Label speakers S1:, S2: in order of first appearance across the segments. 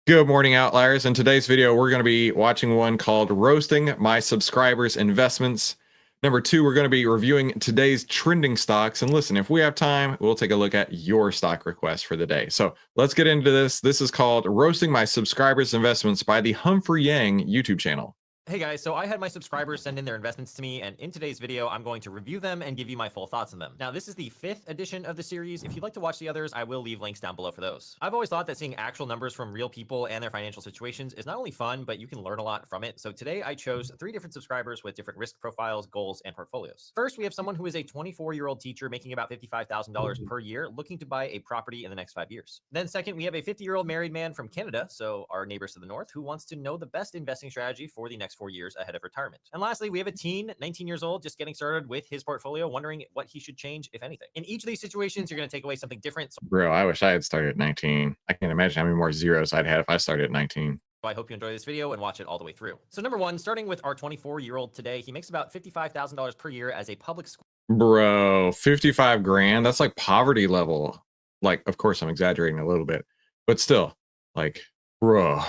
S1: Good morning, outliers. In today's video, we're going to be watching one called Roasting My Subscribers' Investments. Number two, we're going to be reviewing today's trending stocks. And listen, if we have time, we'll take a look at your stock request for the day. So let's get into this. This is called Roasting My Subscribers' Investments by the Humphrey Yang YouTube channel.
S2: Hey guys, so I had my subscribers send in their investments to me, and in today's video, I'm going to review them and give you my full thoughts on them. Now, this is the 5th edition of the series. If you'd like to watch the others, I will leave links down below for those. I've always thought that seeing actual numbers from real people and their financial situations is not only fun, but you can learn a lot from it. So today I chose 3 different subscribers with different risk profiles, goals, and portfolios. First, we have someone who is a 24-year-old teacher making about $55,000 per year, looking to buy a property in the next 5 years. Then second, we have a 50-year-old married man from Canada, so our neighbors to the north, who wants to know the best investing strategy for the next 4 years ahead of retirement. And lastly, we have a teen, 19 years old, just getting started with his portfolio, wondering what he should change, if anything. In each of these situations, you're going to take away something different. So
S1: Bro, I wish I had started at 19. I can't imagine how many more zeros I'd had if I started at 19.
S2: I hope you enjoy this video and watch it all the way through. So number one, starting with our 24-year-old today, he makes about $55,000 per year as a public school.
S1: Bro, 55 grand. That's like poverty level. Like, of course, I'm exaggerating a little bit, but still, like, bro,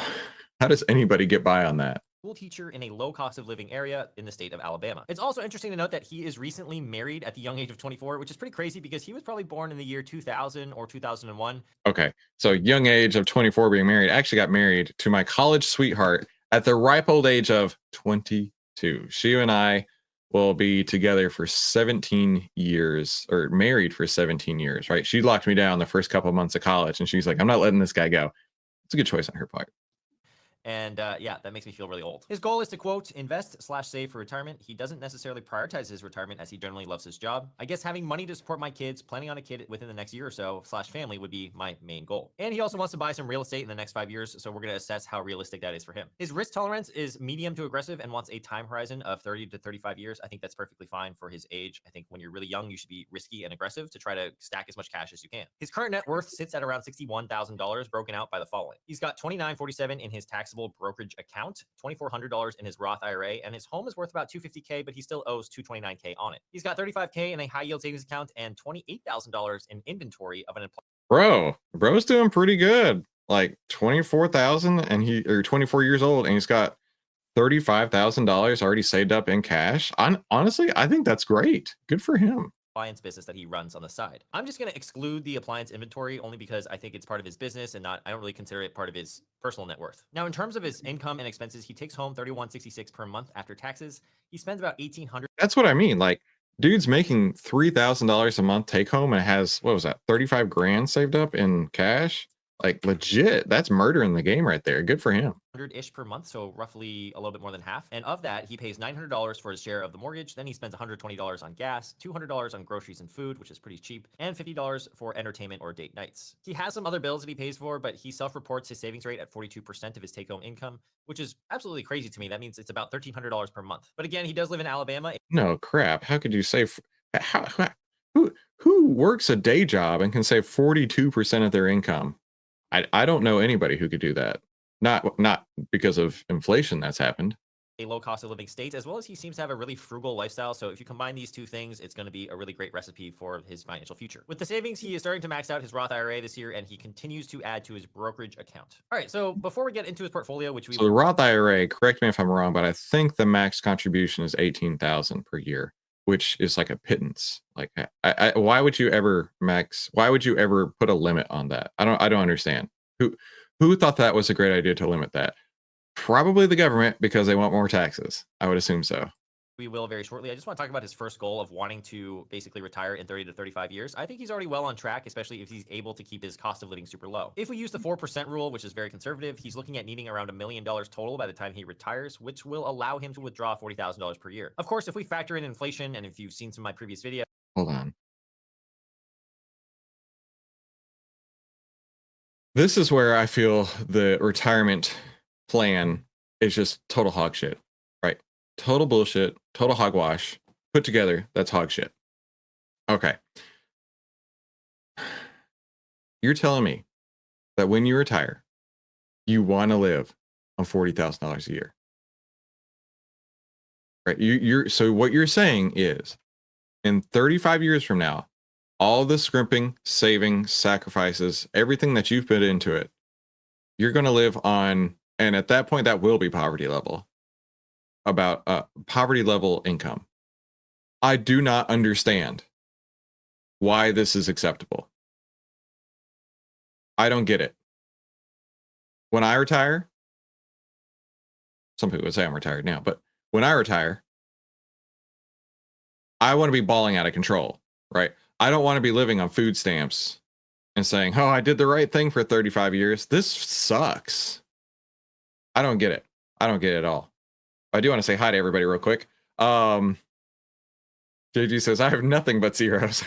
S1: how does anybody get by on that?
S2: School teacher in a low cost of living area in the state of Alabama. It's also interesting to note that he is recently married at the young age of 24, which is pretty crazy because he was probably born in the year 2000 or 2001.
S1: Okay, so young age of 24 being married. I actually got married to my college sweetheart at the ripe old age of 22. She and I will be together for 17 years, or married for 17 years, right? She locked me down the first couple of months of college, and she's like, I'm not letting this guy go. It's a good choice on her part.
S2: And yeah, that makes me feel really old. His goal is to, quote, invest/save for retirement. He doesn't necessarily prioritize his retirement as he generally loves his job. I guess having money to support my kids, planning on a kid within the next year or so, /family would be my main goal. And he also wants to buy some real estate in the next 5 years, so we're going to assess how realistic that is for him. His risk tolerance is medium to aggressive and wants a time horizon of 30 to 35 years. I think that's perfectly fine for his age. I think when you're really young, you should be risky and aggressive to try to stack as much cash as you can. His current net worth sits at around $61,000, broken out by the following. He's got $29.47 in his taxable brokerage account, $2,400 in his Roth IRA, and his home is worth about $250K, but he still owes $229K on it. He's got $35K in a high yield savings account and $28,000 in inventory of an
S1: Bro's doing pretty good. Like 24,000, and he, or 24 years old, and he's got $35,000 already saved up in cash. Honestly, I think that's great. Good for him.
S2: appliance business that he runs on the side. I'm just going to exclude the appliance inventory only because I think it's part of his business and I don't really consider it part of his personal net worth. Now, in terms of his income and expenses, he takes home $31.66 per month after taxes. He spends about $1,800.
S1: That's what I mean. Like, dude's making $3,000 a month take home and has, what was that, 35 grand saved up in cash? Like, legit. That's murder in the game right there. Good for him.
S2: $100-ish per month, so roughly a little bit more than half. And of that, he pays $900 for his share of the mortgage. Then he spends $120 on gas, $200 on groceries and food, which is pretty cheap, and $50 for entertainment or date nights. He has some other bills that he pays for, but he self-reports his savings rate at 42% of his take-home income, which is absolutely crazy to me. That means it's about $1,300 per month. But again, he does live in Alabama.
S1: No crap. How could you save? Who works a day job and can save 42% of their income? I don't know anybody who could do that. Not because of inflation that's happened.
S2: A low cost of living state, as well as he seems to have a really frugal lifestyle. So if you combine these two things, it's going to be a really great recipe for his financial future. With the savings, he is starting to max out his Roth IRA this year, and he continues to add to his brokerage account. All right, so before we get into his portfolio,
S1: So the Roth IRA, correct me if I'm wrong, but I think the max contribution is 18,000 per year, which is like a pittance. Like, why would you ever max? Why would you ever put a limit on that? I don't understand. Who thought that was a great idea to limit that? Probably the government, because they want more taxes. I would assume so.
S2: We will very shortly. I just want to talk about his first goal of wanting to basically retire in 30 to 35 years. I think he's already well on track, especially if he's able to keep his cost of living super low. If we use the 4% rule, which is very conservative, he's looking at needing around $1 million total by the time he retires, which will allow him to withdraw $40,000 per year. Of course, if we factor in inflation, and if you've seen some of my previous videos,
S1: Hold on. This is where I feel the retirement plan is just total hog shit, right? Total bullshit, total hogwash put together. That's hog shit. Okay. You're telling me that when you retire, you want to live on $40,000 a year, right? So what you're saying is, in 35 years from now, all the scrimping, saving, sacrifices, everything that you've put into it, you're going to live on, and at that point, that will be poverty level, about poverty level income. I do not understand why this is acceptable. I don't get it. When I retire, some people would say I'm retired now, but when I retire, I want to be balling out of control, right? I don't want to be living on food stamps and saying, oh, I did the right thing for 35 years. This sucks. I don't get it. I don't get it at all. I do want to say hi to everybody real quick. JG says, I have nothing but zeros.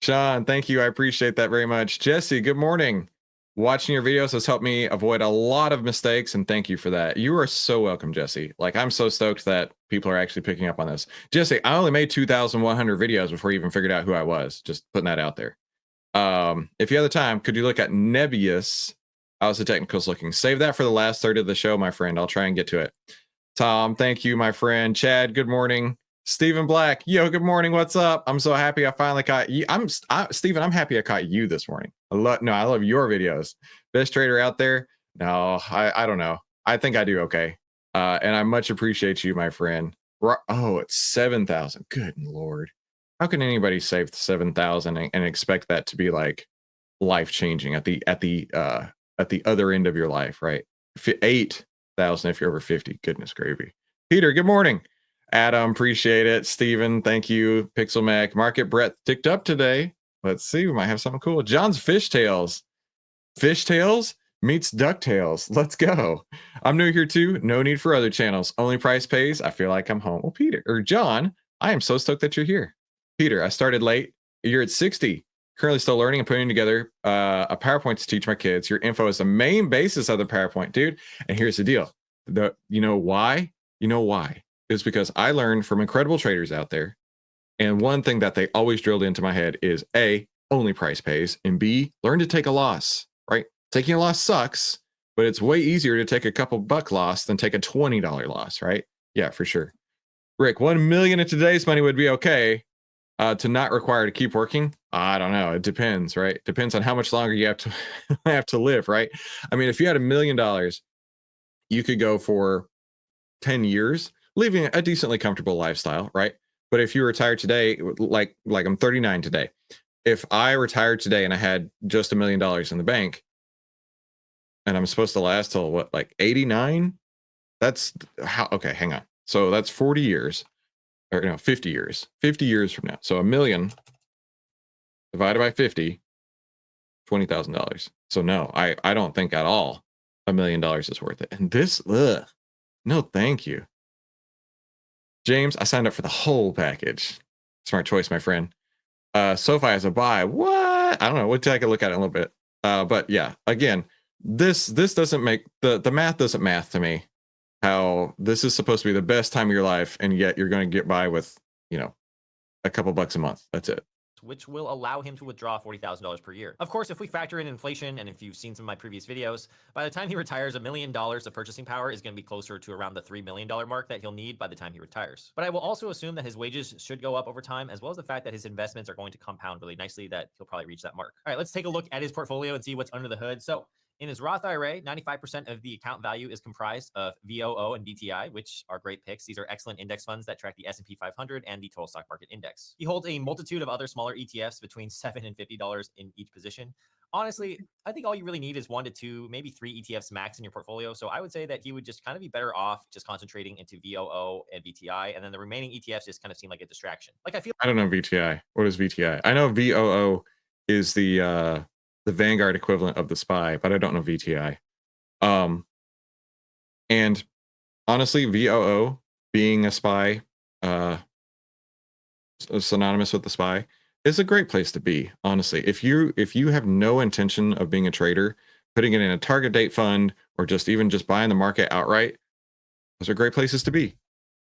S1: Sean, thank you. I appreciate that very much. Jesse, good morning. Watching your videos has helped me avoid a lot of mistakes, and thank you for that. You are so welcome, Jesse. Like, I'm so stoked that people are actually picking up on this. Jesse, I only made 2,100 videos before you even figured out who I was. Just putting that out there. If you have the time, could you look at Nebius? How's the technicals looking? Save that for the last third of the show, my friend. I'll try and get to it. Tom, thank you, my friend. Chad, good morning. Stephen Black, yo, good morning. What's up? I'm so happy I finally caught you. Stephen, I'm happy I caught you this morning. I love your videos. Best trader out there? No, I don't know. I think I do okay. And I much appreciate you, my friend. Oh, it's 7,000. Good Lord. How can anybody save 7,000 and expect that to be like life-changing at the other end of your life, right? 8,000 if you're over 50. Goodness gravy. Peter, good morning. Adam, appreciate it. Steven, thank you. Pixel Mac, market breadth ticked up today. Let's see, we might have something cool. John's Fishtails. Fishtails meets DuckTales. Let's go. I'm new here too. No need for other channels. Only price pays. I feel like I'm home. Well, Peter or John, I am so stoked that you're here. Peter, I started late. You're at 60. Currently still learning and putting together a PowerPoint to teach my kids. Your info is the main basis of the PowerPoint, dude. And here's the deal. You know why? It's because I learned from incredible traders out there. And one thing that they always drilled into my head is A, only price pays, and B, learn to take a loss, right? Taking a loss sucks, but it's way easier to take a couple buck loss than take a $20 loss, right? Yeah, for sure. Rick, 1 million in today's money would be okay. To not require to keep working, I don't know. It depends, right? Depends on how much longer you have to have to live, right? I mean, if you had $1 million, you could go for 10 years, living a decently comfortable lifestyle, right? But if you retire today, like I'm 39 today, if I retired today and I had just $1 million in the bank, and I'm supposed to last till what, like 89? That's how. Okay, hang on. So that's 40 years. Or no, 50 years. 50 years from now. So $1 million divided by 50, $20,000. So no, I don't think at all $1 million is worth it. And this, no, thank you. James, I signed up for the whole package. Smart choice, my friend. SoFi as a buy. What? I don't know. We'll take a look at it in a little bit. But yeah, again, this doesn't make the math doesn't math to me. How this is supposed to be the best time of your life, and yet you're going to get by with, a couple bucks a month. That's it.
S2: Which will allow him to withdraw $40,000 per year. Of course, if we factor in inflation, and if you've seen some of my previous videos, by the time he retires, $1 million of purchasing power is going to be closer to around the $3 million mark that he'll need by the time he retires. But I will also assume that his wages should go up over time, as well as the fact that his investments are going to compound really nicely, that he'll probably reach that mark. All right, let's take a look at his portfolio and see what's under the hood. So in his Roth IRA, 95% of the account value is comprised of VOO and VTI, which are great picks. These are excellent index funds that track the S&P 500 and the total stock market index. He holds a multitude of other smaller ETFs between $7 and $50 in each position. Honestly, I think all you really need is 1 to 2, maybe 3 ETFs max in your portfolio. So I would say that he would just kind of be better off just concentrating into VOO and VTI, and then the remaining ETFs just kind of seem like a distraction. Like I
S1: don't know VTI. What is VTI? I know VOO is the Vanguard equivalent of the SPY, but I don't know VTI. And honestly, VOO being a SPY, synonymous with the SPY, is a great place to be. Honestly, if you have no intention of being a trader, putting it in a target date fund or just buying the market outright, those are great places to be.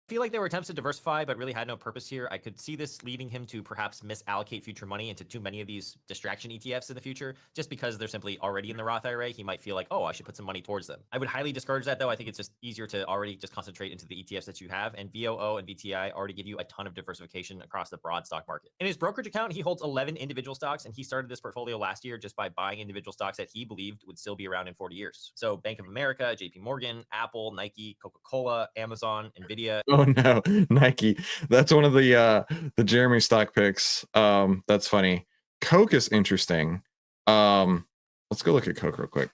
S2: feel like there were attempts to diversify, but really had no purpose here. I could see this leading him to perhaps misallocate future money into too many of these distraction ETFs in the future, just because they're simply already in the Roth IRA. He might feel like, oh, I should put some money towards them. I would highly discourage that, though. I think it's just easier to already just concentrate into the ETFs that you have, and VOO and VTI already give you a ton of diversification across the broad stock market. In his brokerage account, he holds 11 individual stocks, and he started this portfolio last year just by buying individual stocks that he believed would still be around in 40 years. So Bank of America, JP Morgan, Apple, Nike, Coca-Cola, Amazon, Nvidia.
S1: Oh no, Nike. That's one of the Jeremy stock picks. That's funny. Coke is interesting. Let's go look at Coke real quick.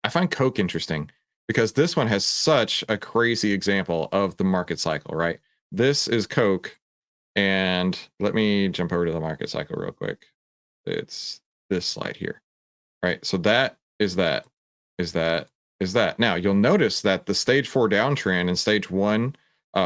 S1: I find Coke interesting because this one has such a crazy example of the market cycle, right? This is Coke, and let me jump over to the market cycle real quick. It's this slide here, right? So that is that, is that, is that. Now you'll notice that the stage 4 downtrend and stage 1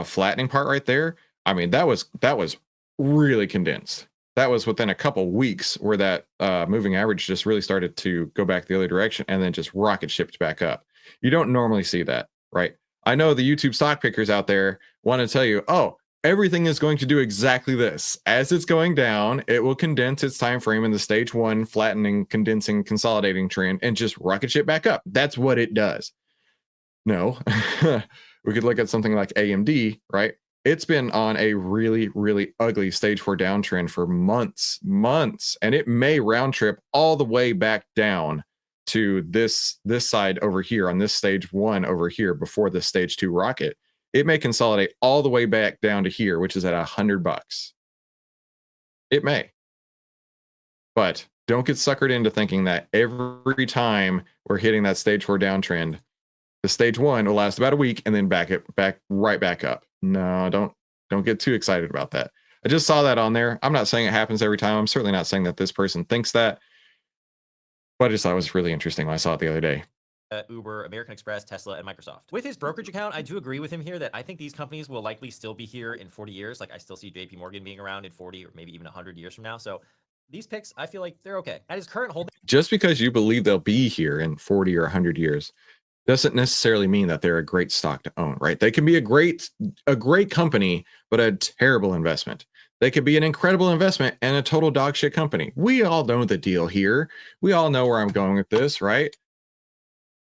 S1: flattening part right there, I mean, that was really condensed. That was within a couple weeks where that moving average just really started to go back the other direction and then just rocket shipped back up. You don't normally see that, right? I know the YouTube stock pickers out there want to tell you, oh, everything is going to do exactly this. As it's going down, it will condense its time frame in the stage 1 flattening, condensing, consolidating trend and just rocket ship back up. That's what it does. No, we could look at something like AMD, right? It's been on a really, really ugly stage 4 downtrend for months, and it may round trip all the way back down to this side over here on this stage 1 over here before the stage 2 rocket. It may consolidate all the way back down to here, which is at $100. It may, but don't get suckered into thinking that every time we're hitting that stage 4 downtrend, the stage 1 will last about a week and then right back up. No, don't get too excited about that. I just saw that on there. I'm not saying it happens every time. I'm certainly not saying that this person thinks that, but I just thought it was really interesting when I saw it the other day.
S2: Uber, American Express, Tesla, and Microsoft. With his brokerage account, I do agree with him here that I think these companies will likely still be here in 40 years. Like I still see JP Morgan being around in 40 or maybe even 100 years from now. So these picks, I feel like they're okay. At his current holding,
S1: just because you believe they'll be here in 40 or 100 years doesn't necessarily mean that they're a great stock to own, right? They can be a great company, but a terrible investment. They could be an incredible investment and a total dog shit company. We all know the deal here. We all know where I'm going with this, right?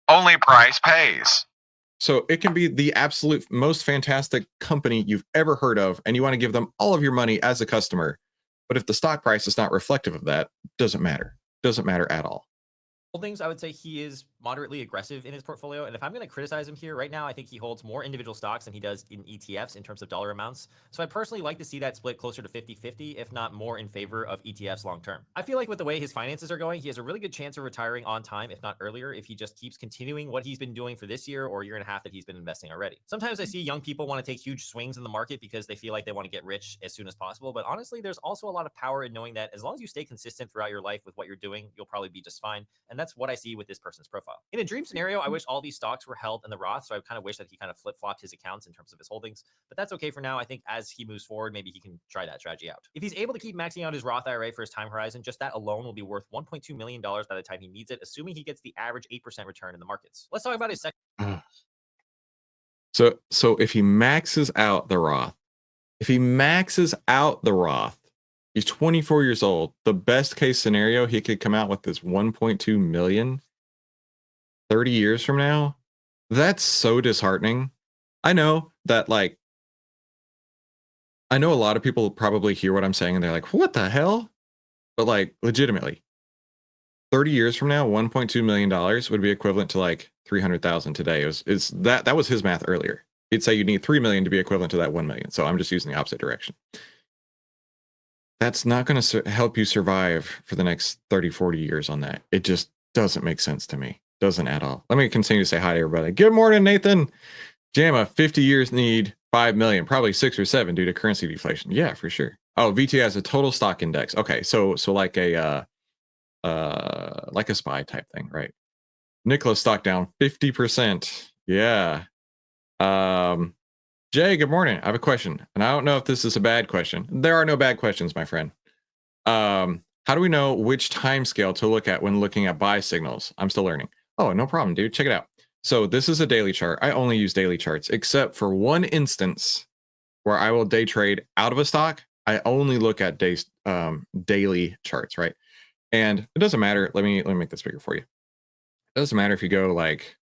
S3: Only price pays.
S1: So it can be the absolute most fantastic company you've ever heard of, and you want to give them all of your money as a customer. But if the stock price is not reflective of that, doesn't matter. Doesn't matter at all.
S2: Holdings, I would say he is moderately aggressive in his portfolio. And if I'm going to criticize him here right now, I think he holds more individual stocks than he does in ETFs in terms of dollar amounts. So I personally like to see that split closer to 50-50, if not more in favor of ETFs long term. I feel like with the way his finances are going, he has a really good chance of retiring on time, if not earlier, if he just keeps continuing what he's been doing for this year or year and a half that he's been investing already. Sometimes I see young people want to take huge swings in the market because they feel like they want to get rich as soon as possible. But honestly, there's also a lot of power in knowing that as long as you stay consistent throughout your life with what you're doing, you'll probably be just fine. And that's what I see with this person's profile. In a dream scenario, I wish all these stocks were held in the Roth. So I kind of wish that he kind of flip-flopped his accounts in terms of his holdings, but that's okay for now. I think as he moves forward, maybe he can try that strategy out. If he's able to keep maxing out his Roth IRA for his time horizon, just that alone will be worth $1.2 million by the time he needs it, assuming he gets the average 8% return in the markets. Let's talk about his second.
S1: So if he maxes out the Roth, he's 24 years old. The best case scenario he could come out with is 1.2 million 30 years from now. That's so disheartening. I know that, like, I know a lot of people probably hear what I'm saying and they're like, what the hell? But like, legitimately, 30 years from now, $1.2 million would be equivalent to like 300,000 today. That was his math earlier. He'd say you need 3 million to be equivalent to that 1 million. So I'm just using the opposite direction. That's not going to help you survive for the next 30, 40 years on that. It just doesn't make sense to me. Doesn't at all. Let me continue to say hi to everybody. Good morning, Nathan. JAMA, 50 years need 5 million, probably 6 or 7 due to currency deflation. Yeah, for sure. Oh, VTI has a total stock index. Okay, so like a SPY type thing, right? Nicholas stock down 50%. Yeah. Jay, good morning. I have a question, and I don't know if this is a bad question. There are no bad questions, my friend. How do we know which time scale to look at when looking at buy signals? I'm still learning. Oh, no problem, dude. Check it out. So this is a daily chart. I only use daily charts, except for one instance where I will day trade out of a stock. I only look at daily charts, right? And it doesn't matter. Let me make this bigger for you. It doesn't matter if you go like,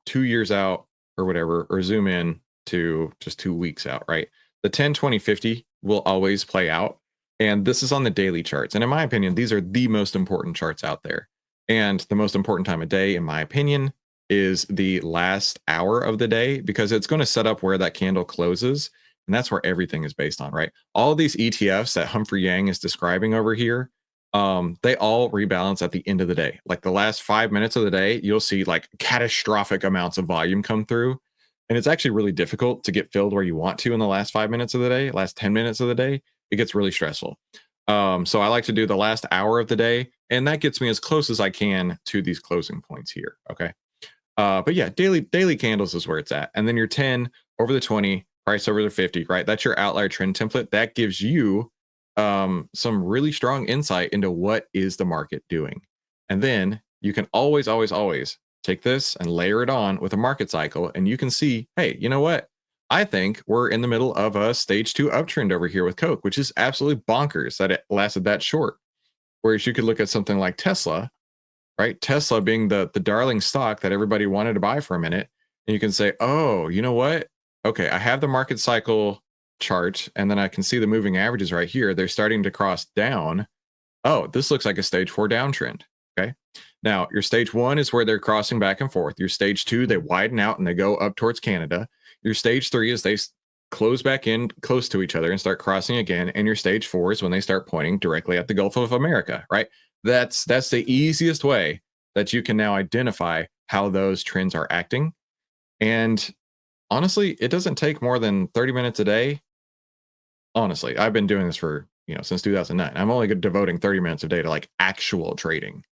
S1: 2 years out or whatever, or zoom in to just 2 weeks out, right? The 10, 20, 50 will always play out. And this is on the daily charts. And in my opinion, these are the most important charts out there. And the most important time of day, in my opinion, is the last hour of the day, because it's going to set up where that candle closes. And that's where everything is based on, right? All these ETFs that Humphrey Yang is describing over here, they all rebalance at the end of the day. Like the last 5 minutes of the day, you'll see like catastrophic amounts of volume come through. And it's actually really difficult to get filled where you want to in the last 5 minutes of the day, last 10 minutes of the day. It gets really stressful. So I like to do the last hour of the day, and that gets me as close as I can to these closing points here. Okay. But yeah, daily candles is where it's at. And then your 10 over the 20, price over the 50, right? That's your outlier trend template. That gives you some really strong insight into what is the market doing. And then you can always take this and layer it on with a market cycle, and you can see, hey, you know what? I think we're in the middle of a stage 2 uptrend over here with Coke, which is absolutely bonkers that it lasted that short. Whereas you could look at something like Tesla, right? Tesla being the darling stock that everybody wanted to buy for a minute. And you can say, oh, you know what? Okay, I have the market cycle chart, and then I can see the moving averages right here. They're starting to cross down. Oh, this looks like a stage 4 downtrend. Okay. Now, your stage 1 is where they're crossing back and forth. Your stage 2, they widen out and they go up towards Canada. Your stage 3 is they close back in close to each other and start crossing again. And your stage 4 is when they start pointing directly at the Gulf of America, right? That's the easiest way that you can now identify how those trends are acting. And honestly, it doesn't take more than 30 minutes a day. Honestly, I've been doing this for, since 2009. I'm only devoting 30 minutes a day to like actual trading,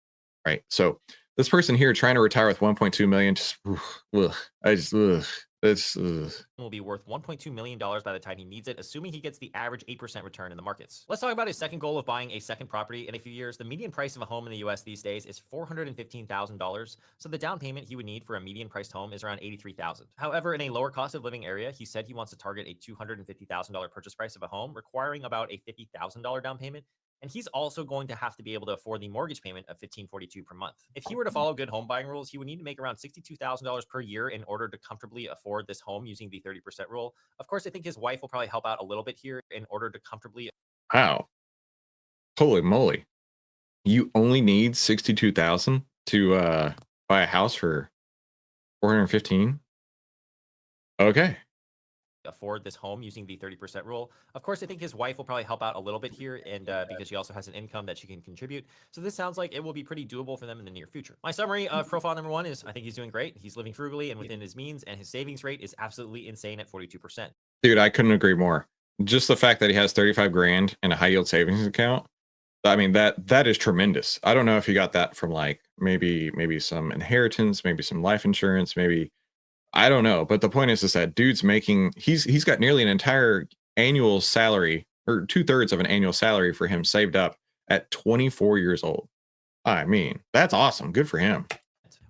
S1: right? So this person here trying to retire with 1.2 million, just,
S2: Will be worth $1.2 million by the time he needs it, assuming he gets the average 8% return in the markets. Let's talk about his second goal of buying a second property in a few years. The median price of a home in the US these days is $415,000. So the down payment he would need for a median priced home is around $83,000. However, in a lower cost of living area, he said he wants to target a $250,000 purchase price of a home, requiring about a $50,000 down payment. And he's also going to have to be able to afford the mortgage payment of $1,542 per month. If he were to follow good home buying rules, he would need to make around $62,000 per year in order to comfortably afford this home using the 30% rule. Of course, I think his wife will probably help out a little bit here in order to comfortably.
S1: Wow. Holy moly. You only need 62,000 to buy a house for 415? Okay.
S2: Afford this home using the 30% rule. Of course, I think his wife will probably help out a little bit here, and because she also has an income that she can contribute. So this sounds like it will be pretty doable for them in the near future. My summary of profile number 1 is I think he's doing great. He's living frugally and within his means, and his savings rate is absolutely insane at 42%.
S1: Dude, I couldn't agree more. Just the fact that he has 35 grand in a high yield savings account, I mean, that is tremendous. I don't know if he got that from like maybe some inheritance, maybe some life insurance, maybe I don't know, but the point is that dude's making he's got nearly an entire annual salary, or 2/3 of an annual salary for him saved up at 24 years old. I mean, that's awesome. Good for him.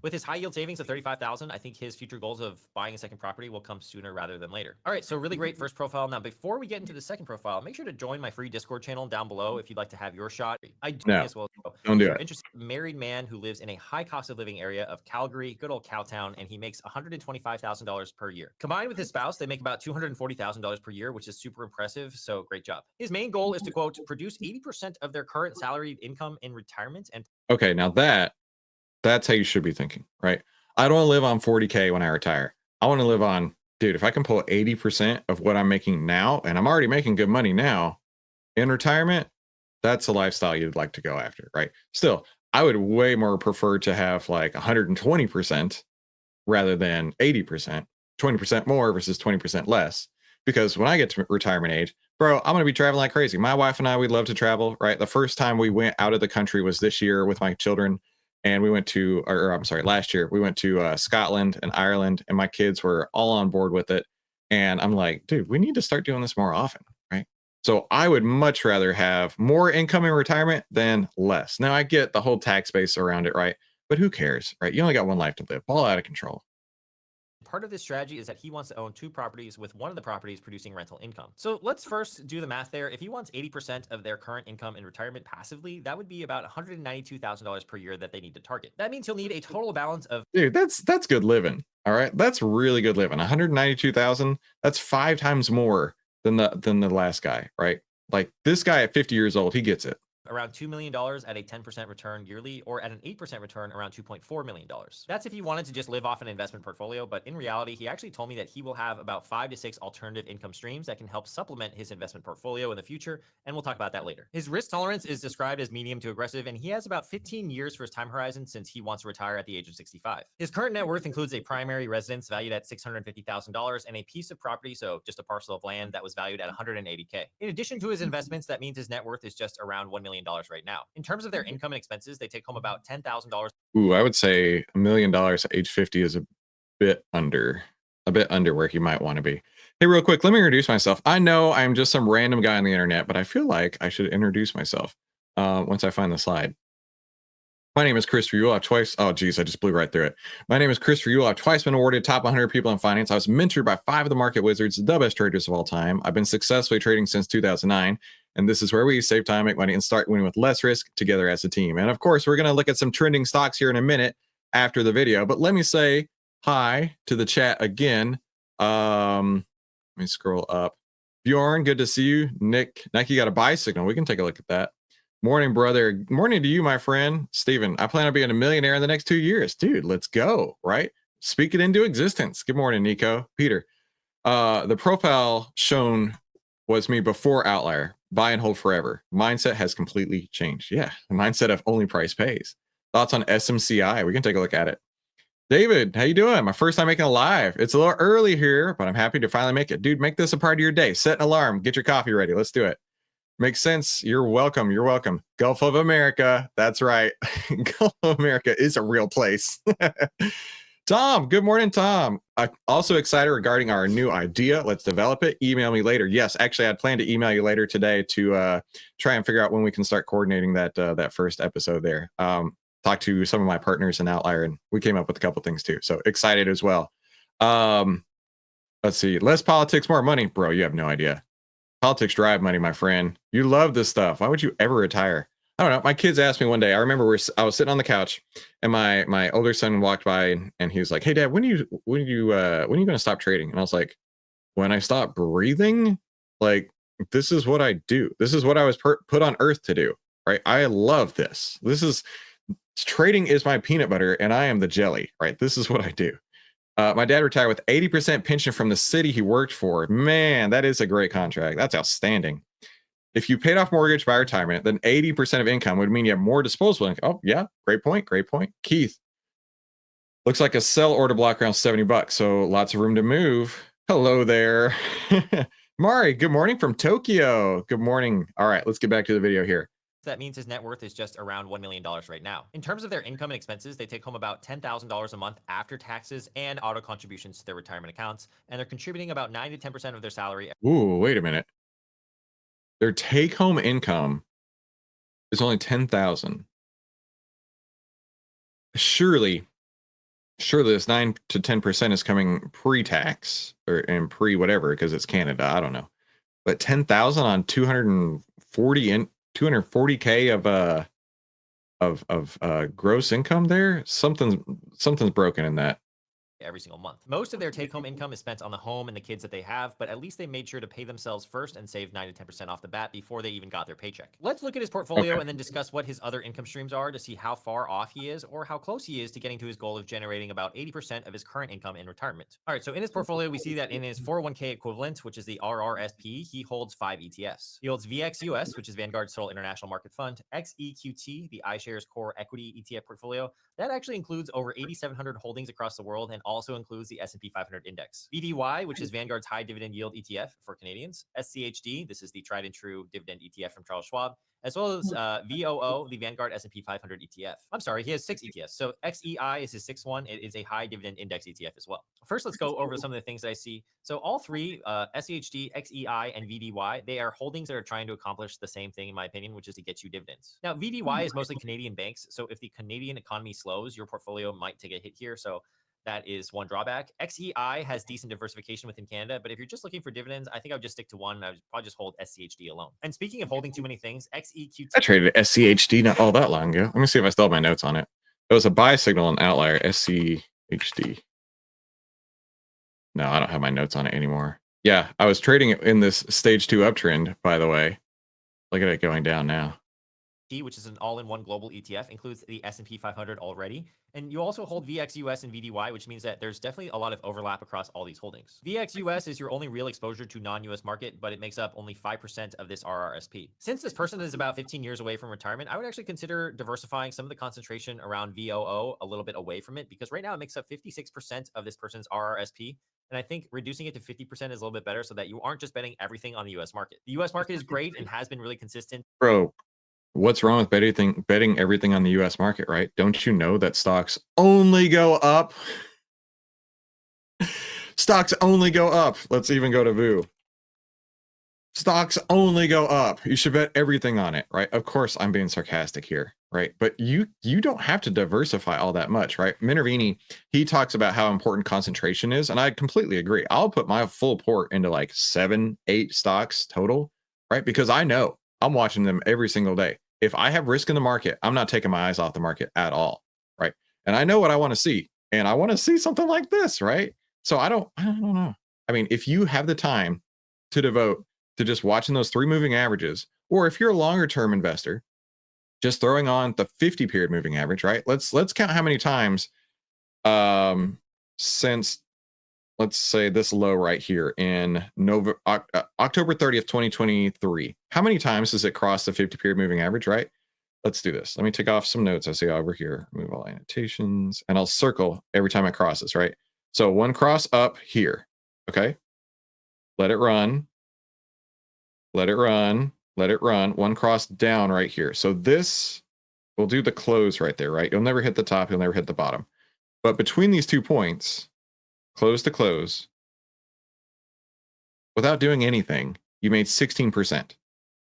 S2: With his high yield savings of $35,000, I think his future goals of buying a second property will come sooner rather than later. All right, so really great first profile. Now, before we get into the second profile, make sure to join my free Discord channel down below if you'd like to have your shot. I do
S1: No,
S2: as well.
S1: don't do
S2: If you're
S1: it.
S2: interested, married man who lives in a high cost of living area of Calgary, good old Cowtown, and he makes $125,000 per year. Combined with his spouse, they make about $240,000 per year, which is super impressive. So great job. His main goal is to, quote, produce 80% of their current salaried income in retirement. And
S1: Okay, now that's how you should be thinking, right? I don't want to live on 40K when I retire. I want to live on, dude, if I can pull 80% of what I'm making now, and I'm already making good money now in retirement, that's a lifestyle you'd like to go after, right? Still, I would way more prefer to have like 120% rather than 80%, 20% more versus 20% less. Because when I get to retirement age, bro, I'm going to be traveling like crazy. My wife and I, we love to travel, right? The first time we went out of the country was this year with my children. And we went to, or I'm sorry, last year, we went to Scotland and Ireland, and my kids were all on board with it. And I'm like, dude, we need to start doing this more often, right? So I would much rather have more income in retirement than less. Now, I get the whole tax base around it, right? But who cares, right? You only got one life to live. All out of control.
S2: part of this strategy is that he wants to own 2 properties with one of the properties producing rental income. So let's first do the math there. If he wants 80% of their current income in retirement passively, that would be about $192,000 per year that they need to target. That means he'll need a total balance of
S1: Dude, that's good living. All right, that's really good living. 192,000. That's 5 times more than the last guy, right? Like this guy at 50 years old, he gets it.
S2: around $2 million at a 10% return yearly, or at an 8% return around $2.4 million. That's if he wanted to just live off an investment portfolio, but in reality, he actually told me that he will have about 5 to 6 alternative income streams that can help supplement his investment portfolio in the future, and we'll talk about that later. His risk tolerance is described as medium to aggressive, and he has about 15 years for his time horizon since he wants to retire at the age of 65. His current net worth includes a primary residence valued at $650,000 and a piece of property, so just a parcel of land, that was valued at $180K. In addition to his investments, that means his net worth is just around $1 million right now. In terms of their income and expenses, they take home about $10,000.
S1: Ooh, I would say $1 million at age 50 is a bit under where he might want to be. Hey, real quick, let me introduce myself. I know I'm just some random guy on the internet, but I feel like I should introduce myself once I find the slide. My name is Christopher Yule. I've twice, oh geez, I just blew right through it. My name is Christopher Yule. I've twice been awarded top 100 people in finance. I was mentored by 5 of the market wizards, the best traders of all time. I've been successfully trading since 2009. And this is where we save time, make money, and start winning with less risk together as a team. And of course, we're going to look at some trending stocks here in a minute after the video. But let me say hi to the chat again. Let me scroll up. Bjorn, good to see you. Nick, Nike got a buy signal. We can take a look at that. Morning, brother. Morning to you, my friend. Steven, I plan on being a millionaire in the next 2 years. Dude, let's go, right? Speak it into existence. Good morning, Nico. Peter, the profile shown was me before Outlier. Buy and hold forever. Mindset has completely changed. Yeah, the mindset of only price pays. Thoughts on SMCI? We can take a look at it. David, how you doing? My first time making a live. It's a little early here, but I'm happy to finally make it. Dude, make this a part of your day. Set an alarm. Get your coffee ready. Let's do it. Makes sense. You're welcome. You're welcome. Gulf of America. That's right. Gulf of America is a real place. Tom, good morning, Tom. Also excited regarding our new idea. Let's develop it. Email me later. Yes, actually, I'd planned to email you later today to try and figure out when we can start coordinating that first episode there. Talk to some of my partners in Outlier, and we came up with a couple things too. So excited as well. Let's see. Less politics, more money. Bro, you have no idea. Politics drive money, my friend. You love this stuff. Why would you ever retire? I don't know. My kids asked me one day. I remember I was sitting on the couch, and my older son walked by, and he was like, "Hey, Dad, when are you going to stop trading?" And I was like, "When I stop breathing. Like, this is what I do. This is what I was put on Earth to do. Right? I love this. Trading is my peanut butter, and I am the jelly. Right? This is what I do." My dad retired with 80% pension from the city he worked for. Man, that is a great contract. That's outstanding. If you paid off mortgage by retirement, then 80% of income would mean you have more disposable income. Oh, yeah. Great point. Great point. Keith, looks like a sell order block around $70. So lots of room to move. Hello there. Mari, good morning from Tokyo. Good morning. All right, let's get back to the video here.
S2: That means his net worth is just around $1 million right now. In terms of their income and expenses, they take home about $10,000 a month after taxes and auto contributions to their retirement accounts, and they're contributing about 9 to 10% of their salary.
S1: Ooh, wait a minute. Their take-home income is only $10,000. Surely this 9 to 10% is coming pre-tax and pre-whatever because it's Canada. I don't know, but 10,000 on 240K of gross income there. Something's broken in that.
S2: Every single month. Most of their take-home income is spent on the home and the kids that they have, but at least they made sure to pay themselves first and save 9 to 10% off the bat before they even got their paycheck. Let's look at his portfolio and then discuss what his other income streams are to see how far off he is or how close he is to getting to his goal of generating about 80% of his current income in retirement. All right, so in his portfolio, we see that in his 401k equivalent, which is the RRSP, he holds 5 ETFs. He holds VXUS, which is Vanguard's total international market fund, XEQT, the iShares Core Equity ETF portfolio. That actually includes over 8,700 holdings across the world and also includes the S&P 500 index. VDY, which is Vanguard's high dividend yield ETF for Canadians. SCHD, this is the tried and true dividend ETF from Charles Schwab, as well as VOO, the Vanguard S&P 500 ETF. I'm sorry, he has 6 ETFs. So XEI is his 6th one. It is a high dividend index ETF as well. First, let's go over some of the things that I see. So all three, SCHD, XEI, and VDY, they are holdings that are trying to accomplish the same thing, in my opinion, which is to get you dividends. Now, VDY is mostly Canadian banks. So if the Canadian economy slows, your portfolio might take a hit here. So That is one drawback. XEI has decent diversification within Canada, but if you're just looking for dividends, I think I would just stick to one. I would probably just hold SCHD alone. And speaking of holding too many things, XEQT.
S1: I traded SCHD not all that long ago. Let me see if I still have my notes on it. It was a buy signal and outlier, SCHD. No, I don't have my notes on it anymore. Yeah, I was trading it in this stage 2 uptrend, by the way. Look at it going down now.
S2: Which is an all-in-one global ETF, includes the S&P 500 already. And you also hold VXUS and VDY, which means that there's definitely a lot of overlap across all these holdings. VXUS is your only real exposure to non-US market, but it makes up only 5% of this RRSP. Since this person is about 15 years away from retirement, I would actually consider diversifying some of the concentration around VOO a little bit away from it, because right now it makes up 56% of this person's RRSP. And I think reducing it to 50% is a little bit better so that you aren't just betting everything on the US market. The US market is great and has been really consistent.
S1: Bro, what's wrong with betting everything on the US market, right? Don't you know that stocks only go up? Stocks only go up. Let's even go to VU. Stocks only go up. You should bet everything on it, right? Of course, I'm being sarcastic here, right? But you don't have to diversify all that much, right? Minervini, he talks about how important concentration is, and I completely agree. I'll put my full port into like 7-8 stocks total, right? Because I know I'm watching them every single day. If I have risk in the market, I'm not taking my eyes off the market at all, right? And I know what I want to see, and I want to see something like this, right? So I don't know. I mean, if you have the time to devote to just watching those 3 moving averages, or if you're a longer term investor, just throwing on the 50 period moving average, right? Let's count how many times since, let's say, this low right here in October 30th, 2023. How many times has it crossed the 50 period moving average, right? Let's do this. Let me take off some notes. I see over here, remove all annotations, and I'll circle every time it crosses, right? So one cross up here, okay? Let it run. Let it run. Let it run. One cross down right here. So this will do the close right there, right? You'll never hit the top. You'll never hit the bottom. But between these 2 points, close to close, without doing anything, you made 16%,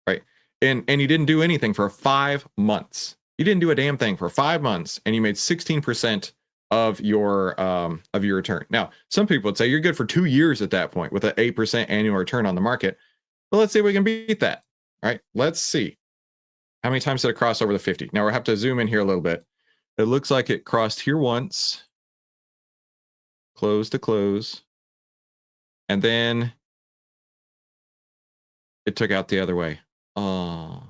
S1: right? And you didn't do anything for 5 months. You didn't do a damn thing for 5 months, and you made 16% of your return. Now, some people would say you're good for 2 years at that point with an 8% annual return on the market. But let's see if we can beat that. All right, let's see. How many times did it cross over the 50? Now we'll have to zoom in here a little bit. It looks like it crossed here once, close to close, and then it took out the other way. Oh.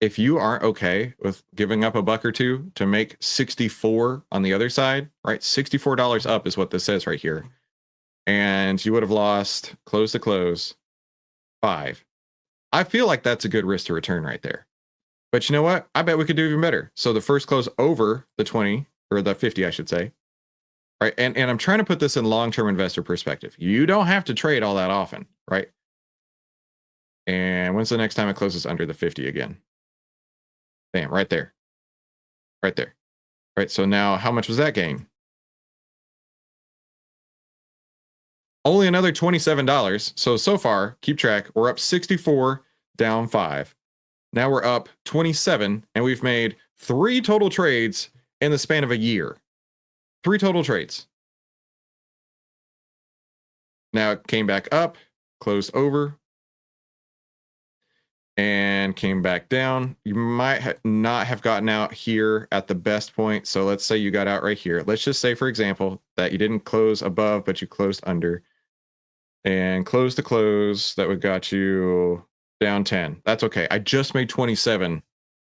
S1: If you aren't okay with giving up a buck or two to make 64 on the other side, right? $64 up is what this says right here. And you would have lost close to close 5. I feel like that's a good risk to return right there. But you know what? I bet we could do even better. So the first close over the 20, or the 50, I should say. Right. And I'm trying to put this in long-term investor perspective. You don't have to trade all that often, right? And when's the next time it closes under the 50 again? Bam, right there. Right there. Right. So now how much was that gain? Only another $27. So far, keep track. We're up 64, down 5. Now we're up 27, and we've made 3 total trades in the span of a year. 3 total trades. Now it came back up, closed over, and came back down. You might not have gotten out here at the best point. So let's say you got out right here. Let's just say, for example, that you didn't close above, but you closed under. And close to close, that would got you down 10. That's okay. I just made 27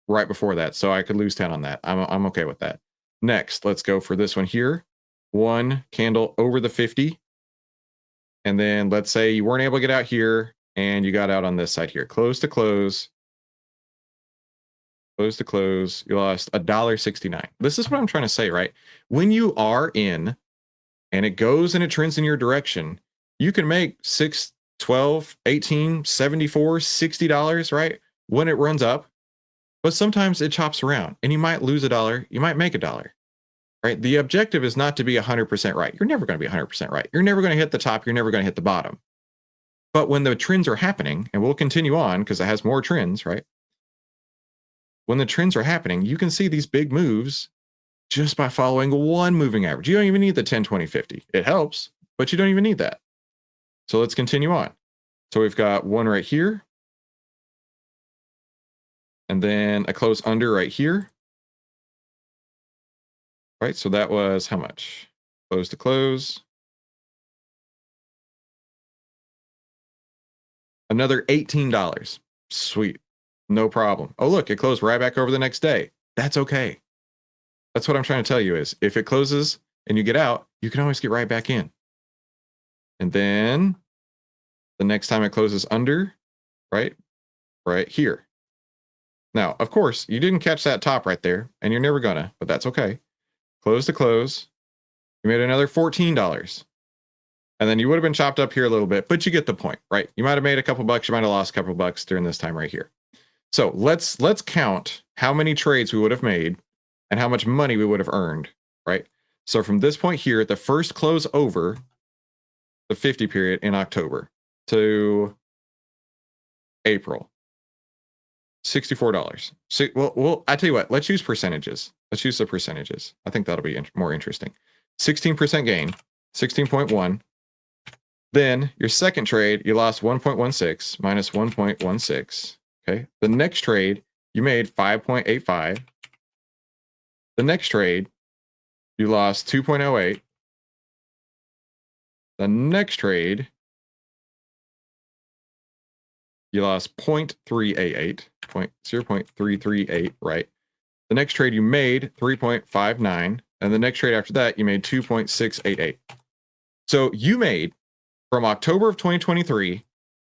S1: right before that, so I could lose 10 on that. I'm okay with that. Next, let's go for this one here. 1 candle over the 50. And then let's say you weren't able to get out here, and you got out on this side here. Close to close. Close to close. You lost $1.69. This is what I'm trying to say, right? When you are in, and it goes and it trends in your direction, you can make 6, 12, 18, 74, $60, right? When it runs up. But sometimes it chops around, and you might lose $1, you might make $1, right? The objective is not to be 100% right. You're never going to be 100% right. You're never going to hit the top. You're never going to hit the bottom. But when the trends are happening, and we'll continue on because it has more trends, right? When the trends are happening, you can see these big moves just by following one moving average. You don't even need the 10, 20, 50. It helps, but you don't even need that. So let's continue on. So we've got one right here. And then a close under right here. Right, so that was how much? Close to close. Another $18. Sweet. No problem. Oh, look, it closed right back over the next day. That's okay. That's what I'm trying to tell you is if it closes and you get out, you can always get right back in. And then the next time it closes under, right here. Now, of course, you didn't catch that top right there, and you're never gonna, but that's okay. Close to close. You made another $14. And then you would have been chopped up here a little bit, but you get the point, right? You might have made a couple bucks, you might have lost a couple bucks during this time right here. So let's count how many trades we would have made and how much money we would have earned, right? So from this point here, the first close over the 50 period in October to April, $64. So, well, I tell you what, let's use percentages. Let's use the percentages. I think that'll be more interesting. 16% gain, 16.1. Then your second trade, you lost 1.16 minus 1.16. Okay. The next trade, you made 5.85. The next trade, you lost 2.08. The next trade, you lost 0.388, 0.338, right? The next trade you made 3.59, and the next trade after that, you made 2.688. So you made from October of 2023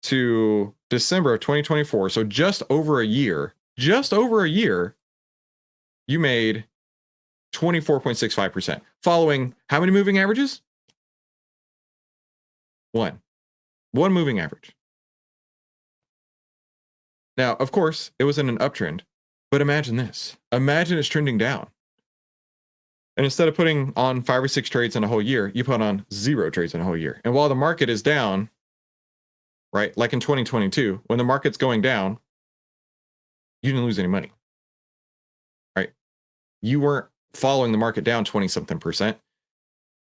S1: to December of 2024, so just over a year, you made 24.65%. Following how many moving averages? One moving average. Now, of course, it was in an uptrend, but imagine this. Imagine it's trending down. And instead of putting on 5 or 6 trades in a whole year, you put on 0 trades in a whole year. And while the market is down, right, like in 2022, when the market's going down, you didn't lose any money, right? You weren't following the market down 20-something%.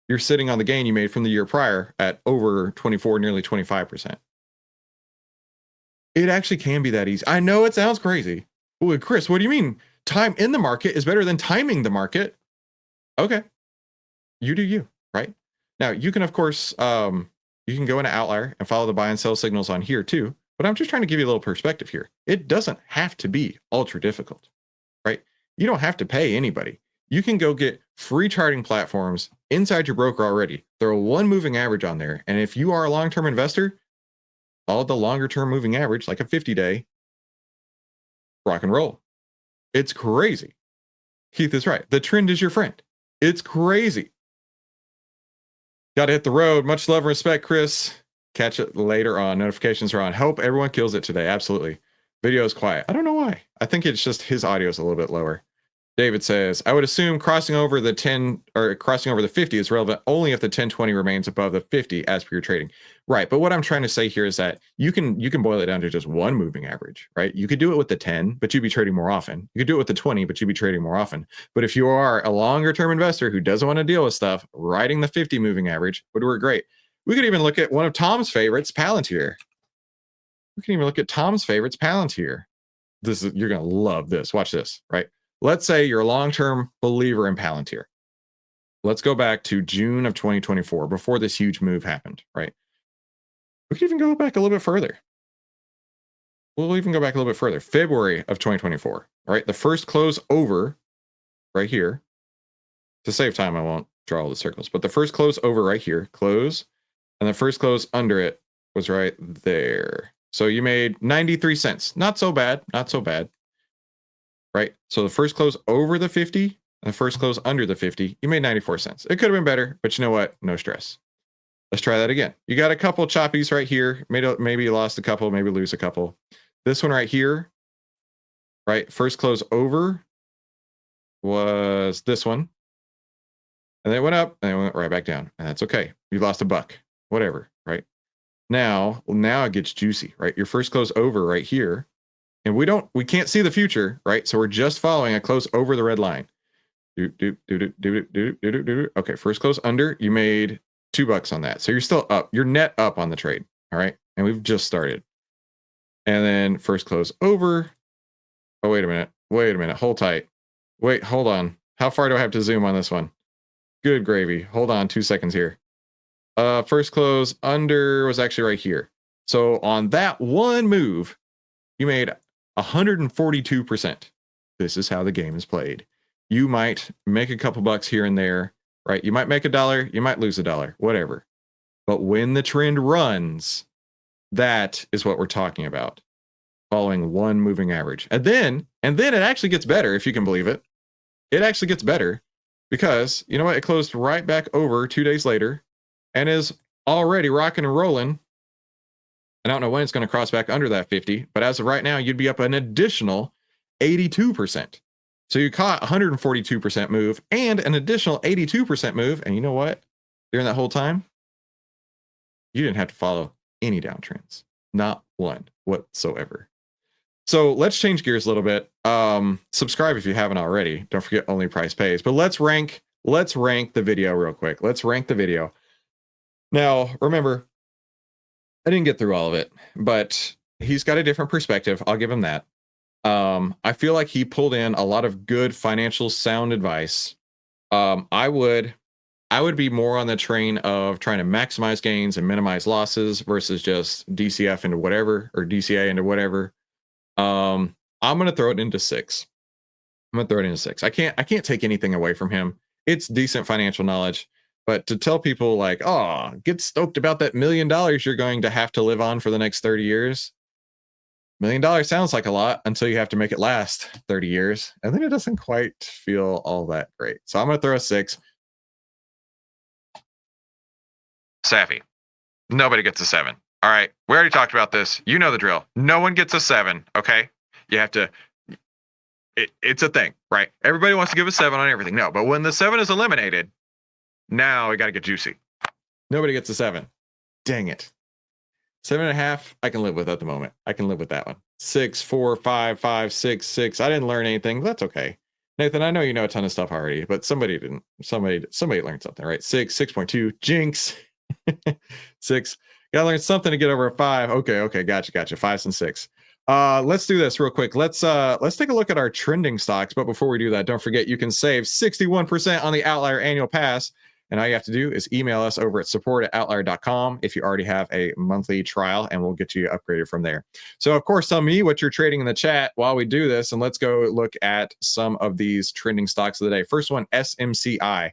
S1: You're sitting on the gain you made from the year prior at over 24, nearly 25%. It actually can be that easy. I know it sounds crazy. Well, Chris, what do you mean? Time in the market is better than timing the market. Okay. You do you, right? Now, you can, of course, you can go into Outlier and follow the buy and sell signals on here too, but I'm just trying to give you a little perspective here. It doesn't have to be ultra difficult, right? You don't have to pay anybody. You can go get free charting platforms inside your broker already. Throw one moving average on there. And if you are a long-term investor, follow the longer-term moving average, like a 50-day, rock and roll. It's crazy. Keith is right. The trend is your friend. It's crazy. Got to hit the road. Much love and respect, Chris. Catch it later on. Notifications are on. Hope everyone kills it today. Absolutely. Video is quiet. I don't know why. I think it's just his audio is a little bit lower. David says, I would assume crossing over the 10 or crossing over the 50 is relevant only if the 1020 remains above the 50 as per your trading. Right. But what I'm trying to say here is that you can boil it down to just one moving average, right? You could do it with the 10, but you'd be trading more often. You could do it with the 20, but you'd be trading more often. But if you are a longer term investor who doesn't want to deal with stuff, riding the 50 moving average would work great. We could even look at one of Tom's favorites, Palantir. We can even look at Tom's favorites, Palantir. You're going to love this. Watch this, right? Let's say you're a long-term believer in Palantir. Let's go back to June of 2024, before this huge move happened, right? We could even go back a little bit further. We'll even go back a little bit further. February of 2024, right? The first close over right here. To save time, I won't draw all the circles, but the first close over right here, close, and the first close under it was right there. So you made 93 cents. Not so bad, not so bad. Right? So the first close over the 50 and the first close under the 50, you made 94 cents. It could have been better, but you know what? No stress. Let's try that again. You got a couple choppies right here. Maybe you lost a couple, maybe lose a couple. This one right here, right? First close over was this one. And then it went up and it went right back down. And that's okay. You lost a buck, whatever, right? Now it gets juicy, right? Your first close over right here. And we can't see the future, right? So we're just following a close over the red line. Okay, first close under. You made $2 on that. So you're still up. You're net up on the trade. All right. And we've just started. And then first close over. Oh, wait a minute. Wait a minute. Hold tight. Wait, hold on. How far do I have to zoom on this one? Good gravy. Hold on 2 seconds here. First close under was actually right here. So on that one move, you made 142%. This is how the game is played. You might make a couple bucks here and there, right? You might make $1, you might lose $1, whatever. But when the trend runs, that is what we're talking about. Following one moving average. And then it actually gets better, if you can believe it. It actually gets better because, you know what? It closed right back over 2 days later and is already rocking and rolling. I don't know when it's going to cross back under that 50, but as of right now, you'd be up an additional 82%. So you caught 142% move and an additional 82% move. And you know what? During that whole time, you didn't have to follow any downtrends. Not one whatsoever. So let's change gears a little bit. Subscribe if you haven't already. Don't forget only price pays. But let's rank the video real quick. Let's rank the video. Now, remember, I didn't get through all of it, but he's got a different perspective. I'll give him that. I feel like he pulled in a lot of good financial sound advice. I would be more on the train of trying to maximize gains and minimize losses versus just DCF into whatever or DCA into whatever. I'm going to throw it into 6. I'm going to throw it into 6. I can't take anything away from him. It's decent financial knowledge, but to tell people like, oh, get stoked about that $1 million you're going to have to live on for the next 30 years. $1 million sounds like a lot until you have to make it last 30 years. And then it doesn't quite feel all that great. So I'm going to throw a 6.
S3: Safi. Nobody gets a 7. All right. We already talked about this. You know the drill. No one gets a 7. Okay. You have to. It's a thing, right? Everybody wants to give a 7 on everything. No, but when the 7 is eliminated, now we got to get juicy.
S1: Nobody gets a 7. Dang it. 7.5, I can live with at the moment. I can live with that one. 6, 4, 5, 5, 6, 6. I didn't learn anything. That's okay. Nathan, I know you know a ton of stuff already, but somebody didn't. Somebody learned something, right? 6, 6.2, jinx. 6. Gotta learn something to get over a 5. Okay, gotcha. 5s and 6. Let's do this real quick. Let's take a look at our trending stocks. But before we do that, don't forget you can save 61% on the Outlier annual pass. And all you have to do is email us over at support@outlier.com if you already have a monthly trial, and we'll get you upgraded from there. So, of course, tell me what you're trading in the chat while we do this, and let's go look at some of these trending stocks of the day. First one, SMCI.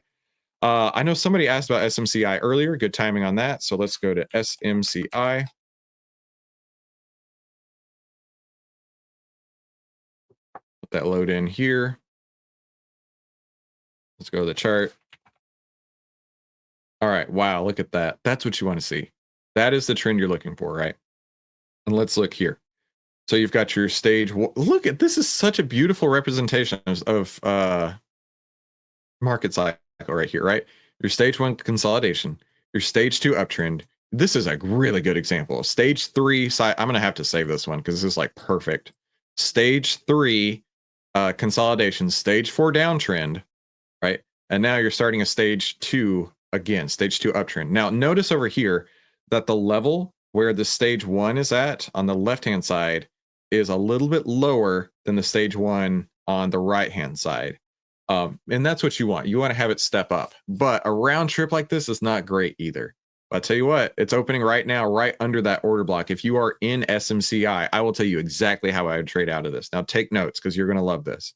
S1: I know somebody asked about SMCI earlier. Good timing on that. So let's go to SMCI. Put that load in here. Let's go to the chart. All right. Wow. Look at that. That's what you want to see. That is the trend you're looking for, right? And let's look here. So you've got your stage. Look at this is such a beautiful representation of market cycle right here, right? Your stage 1 consolidation, your stage 2 uptrend. This is a really good example. Stage 3 side. I'm going to have to save this one because this is like perfect. Stage 3 consolidation, stage 4 downtrend, right? And now you're starting a stage 2 again, stage 2 uptrend. Now notice over here that the level where the stage 1 is at on the left-hand side is a little bit lower than the stage 1 on the right-hand side. And that's what you want. You want to have it step up. But a round trip like this is not great either. But I'll tell you what, it's opening right now, right under that order block. If you are in SMCI, I will tell you exactly how I would trade out of this. Now take notes because you're going to love this.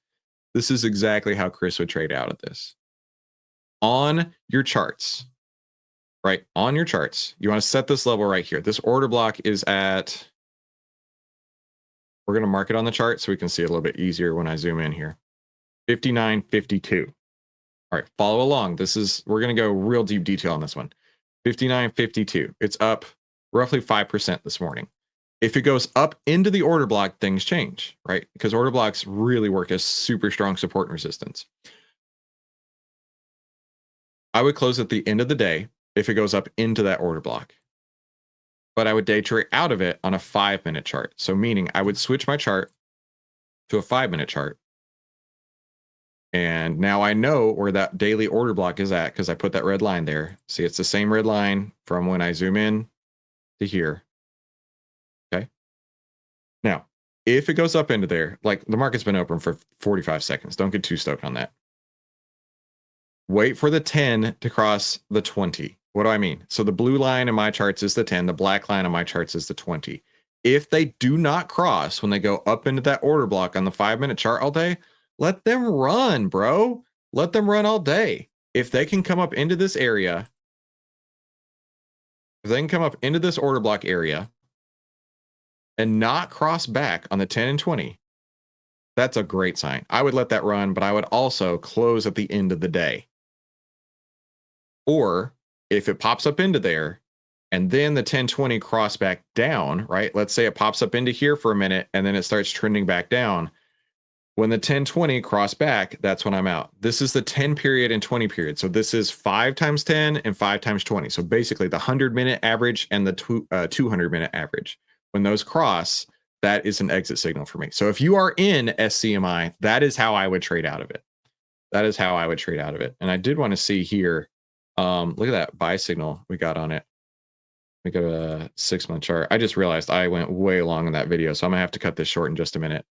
S1: This is exactly how Chris would trade out of this. On your charts, right? On your charts, you want to set this level right here. This order block is at, we're going to mark it on the chart so we can see it a little bit easier when I zoom in here. 59.52. All right, follow along. We're going to go real deep detail on this one. 59.52. It's up roughly 5% this morning. If it goes up into the order block, things change, right? Because order blocks really work as super strong support and resistance. I would close at the end of the day if it goes up into that order block. But I would day trade out of it on a 5-minute chart. So meaning I would switch my chart to a 5-minute chart. And now I know where that daily order block is at because I put that red line there. See, it's the same red line from when I zoom in to here. Okay. Now, if it goes up into there, like the market's been open for 45 seconds, don't get too stoked on that. Wait for the 10 to cross the 20. What do I mean? So the blue line in my charts is the 10. The black line on my charts is the 20. If they do not cross when they go up into that order block on the 5-minute chart all day, let them run, bro. Let them run all day. If they can come up into this area, if they can come up into this order block area and not cross back on the 10 and 20, that's a great sign. I would let that run, but I would also close at the end of the day. Or if it pops up into there and then the 10-20 cross back down, right? Let's say it pops up into here for a minute and then it starts trending back down. When the 10-20 cross back, that's when I'm out. This is the 10 period and 20 period. So this is 5 times 10 and 5 times 20. So basically the 100-minute average and the 200-minute average. When those cross, that is an exit signal for me. So if you are in SCMI, that is how I would trade out of it. That is how I would trade out of it. And I did want to see here, look at that buy signal we got on it. We got a 6-month chart. I just realized I went way long in that video, so I'm gonna have to cut this short in just a minute.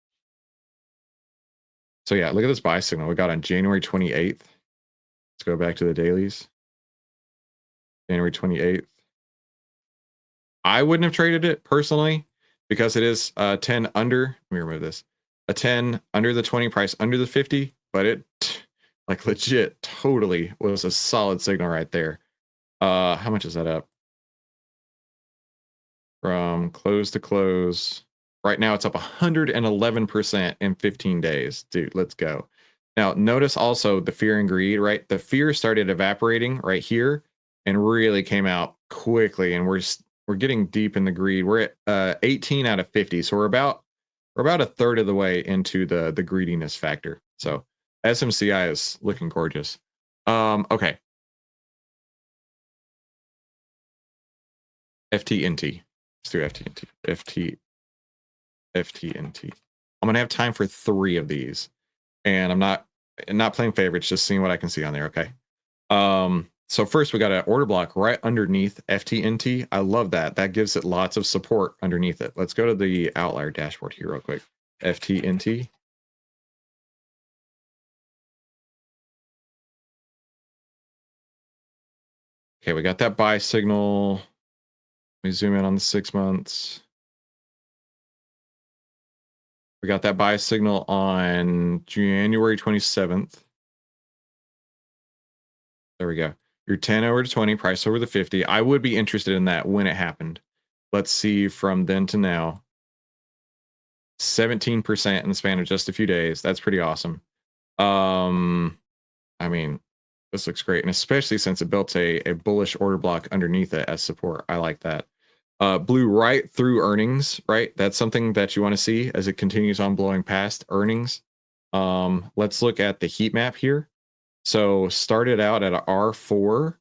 S1: So yeah, look at this buy signal we got on January 28th. Let's go back to the dailies. January 28th. I wouldn't have traded it personally because it is 10 under. Let me remove this. A 10 under the 20 price, under the 50, but it like legit totally was a solid signal right there. How much is that up? From close to close. Right now it's up 111% in 15 days. Dude, let's go. Now, notice also the fear and greed, right? The fear started evaporating right here and really came out quickly, and we're getting deep in the greed. We're at 18 out of 50. So we're about a third of the way into the greediness factor. So SMCI is looking gorgeous. Okay. FTNT. Let's do FTNT. FTNT. I'm gonna have time for 3 of these, and I'm not playing favorites, just seeing what I can see on there. Okay. So first we got an order block right underneath FTNT. I love that. That gives it lots of support underneath it. Let's go to the outlier dashboard here real quick. FTNT. Okay, we got that buy signal. Let me zoom in on the 6 months. We got that buy signal on January 27th. There we go. Your 10 over to 20, price over the 50. I would be interested in that when it happened. Let's see from then to now. 17% in the span of just a few days. That's pretty awesome. I mean, this looks great. And especially since it built a bullish order block underneath it as support. I like that. Blew right through earnings, right? That's something that you want to see as it continues on blowing past earnings. Let's look at the heat map here. So started out at a R4.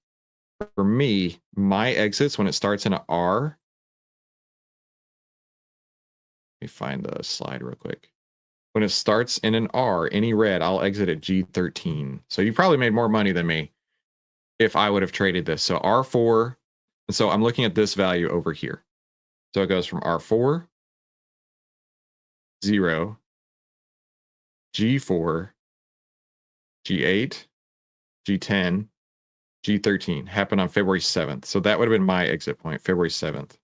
S1: For me, my exits when it starts in a R. Let me find the slide real quick. When it starts in an R, any red, I'll exit at G13. So you probably made more money than me if I would have traded this. So R4. And so I'm looking at this value over here. So it goes from R4, 0, G4, G8, G10, G13. Happened on February 7th. So that would have been my exit point, February 7th.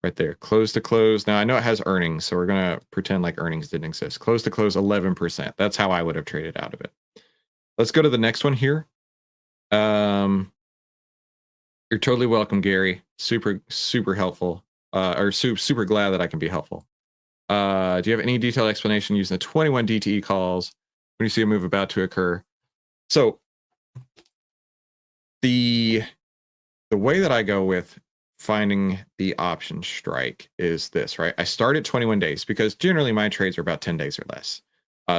S1: Right there, close to close. Now I know it has earnings, so we're going to pretend like earnings didn't exist. Close to close, 11%. That's how I would have traded out of it. Let's go to the next one here. You're totally welcome, Gary. Super helpful. Or super glad that I can be helpful. Do you have any detailed explanation using the 21 DTE calls when you see a move about to occur? So the way that I go with finding the option strike is this, right? I start at 21 days because generally my trades are about 10 days or less.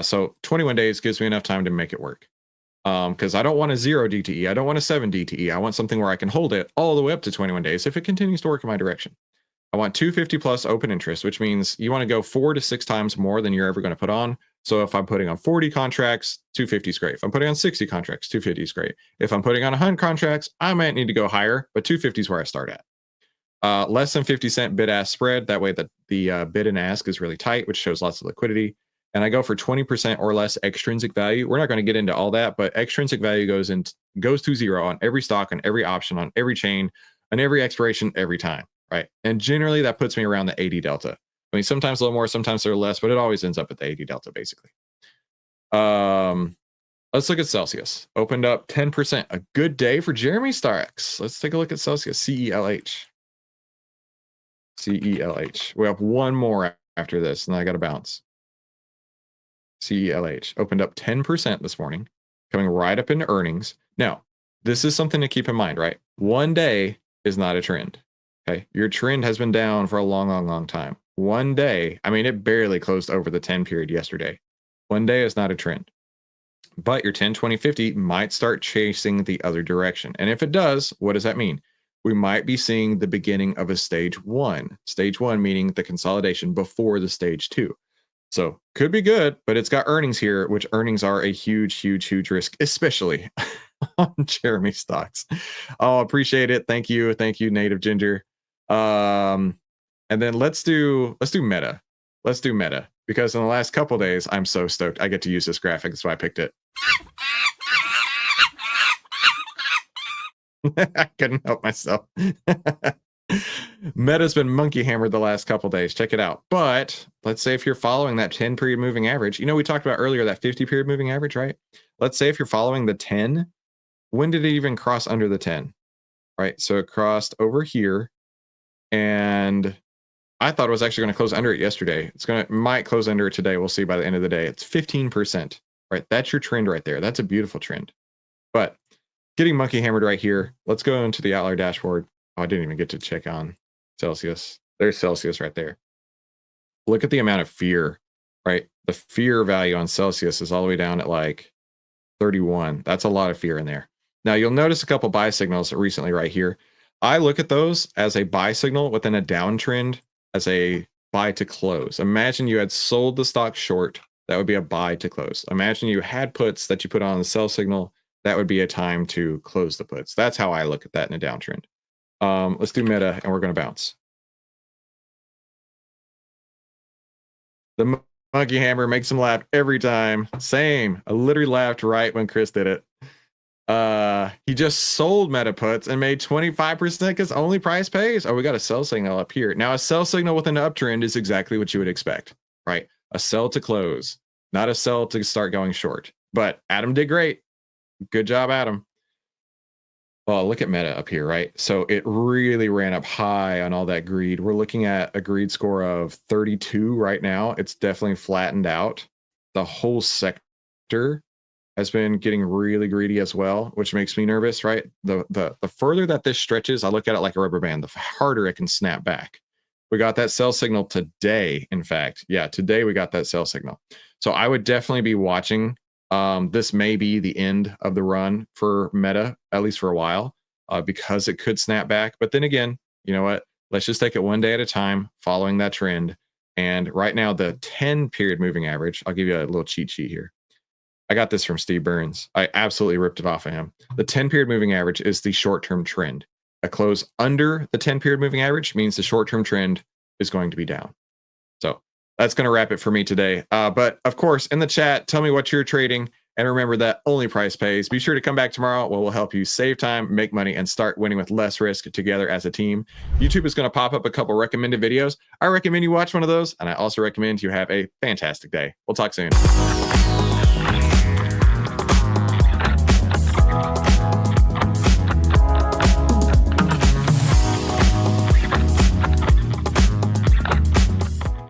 S1: So 21 days gives me enough time to make it work. Because I don't want a 0 DTE. I don't want a 7 DTE. I want something where I can hold it all the way up to 21 days if it continues to work in my direction. I want 250 plus open interest, which means you want to go 4 to 6 times more than you're ever going to put on. So if I'm putting on 40 contracts, 250 is great. If I'm putting on 60 contracts, 250 is great. If I'm putting on 100 contracts, I might need to go higher, but 250 is where I start at. Less than 50-cent bid-ask spread. That way the bid and ask is really tight, which shows lots of liquidity. And I go for 20% or less extrinsic value. We're not going to get into all that, but extrinsic value goes to zero on every stock, on every option, on every chain, on every expiration, every time, right? And generally that puts me around the 80 delta. I mean, sometimes a little more, sometimes a little less, but it always ends up at the 80 delta, basically. Let's look at Celsius. Opened up 10%. A good day for Jeremy Starks. Let's take a look at Celsius. CELH. CELH. We have one more after this, and I got to bounce. CELH opened up 10% this morning, coming right up into earnings. Now, this is something to keep in mind, right? One day is not a trend. Okay. Your trend has been down for a long, long, long time. One day, I mean, it barely closed over the 10 period yesterday. One day is not a trend. But your 10, 20, 50 might start chasing the other direction. And if it does, what does that mean? We might be seeing the beginning of a stage one. Stage one meaning the consolidation before the stage two. So could be good, but it's got earnings here, which earnings are a huge, huge, huge risk, especially on Jeremy stocks. Oh, appreciate it. Thank you. Thank you, Native Ginger. And then let's do Meta. Let's do Meta, because in the last couple days, I'm so stoked I get to use this graphic. That's why I picked it. I couldn't help myself. Meta's been monkey hammered the last couple days. Check it out. But let's say if you're following that 10 period moving average, you know, we talked about earlier that 50 period moving average, right? Let's say if you're following the 10, when did it even cross under the 10? Right? So it crossed over here, and I thought it was actually going to close under it yesterday. Might close under it today. We'll see by the end of the day. It's 15%, right? That's your trend right there. That's a beautiful trend. But getting monkey hammered right here. Let's go into the outlier dashboard. Oh, I didn't even get to check on Celsius. There's Celsius right there. Look at the amount of fear, right? The fear value on Celsius is all the way down at like 31. That's a lot of fear in there. Now you'll notice a couple buy signals recently right here. I look at those as a buy signal within a downtrend, as a buy to close. Imagine you had sold the stock short. That would be a buy to close. Imagine you had puts that you put on the sell signal. That would be a time to close the puts. That's how I look at that in a downtrend. Let's do Meta, and we're going to bounce. The monkey hammer makes him laugh every time. Same. I literally laughed right when Chris did it. He just sold Meta puts and made 25% because only price pays. Oh, we got a sell signal up here. Now, a sell signal with an uptrend is exactly what you would expect, right? A sell to close, not a sell to start going short. But Adam did great. Good job, Adam. Oh, look at Meta up here, right? So it really ran up high on all that greed. We're looking at a greed score of 32 right now. It's definitely flattened out. The whole sector has been getting really greedy as well, which makes me nervous, right? The further that this stretches, I look at it like a rubber band, the harder it can snap back. We got that sell signal today, in fact. Yeah, today we got that sell signal. So I would definitely be watching. This may be the end of the run for Meta, at least for a while, because it could snap back. But then again, you know what? Let's just take it one day at a time, following that trend. And right now, the 10 period moving average, I'll give you a little cheat sheet here. I got this from Steve Burns. I absolutely ripped it off of him. The 10 period moving average is the short-term trend. A close under the 10 period moving average means the short-term trend is going to be down. So that's going to wrap it for me today. But of course, in the chat, tell me what you're trading. And remember that only price pays. Be sure to come back tomorrow where we'll help you save time, make money, and start winning with less risk together as a team. YouTube is going to pop up a couple recommended videos. I recommend you watch one of those. And I also recommend you have a fantastic day. We'll talk soon.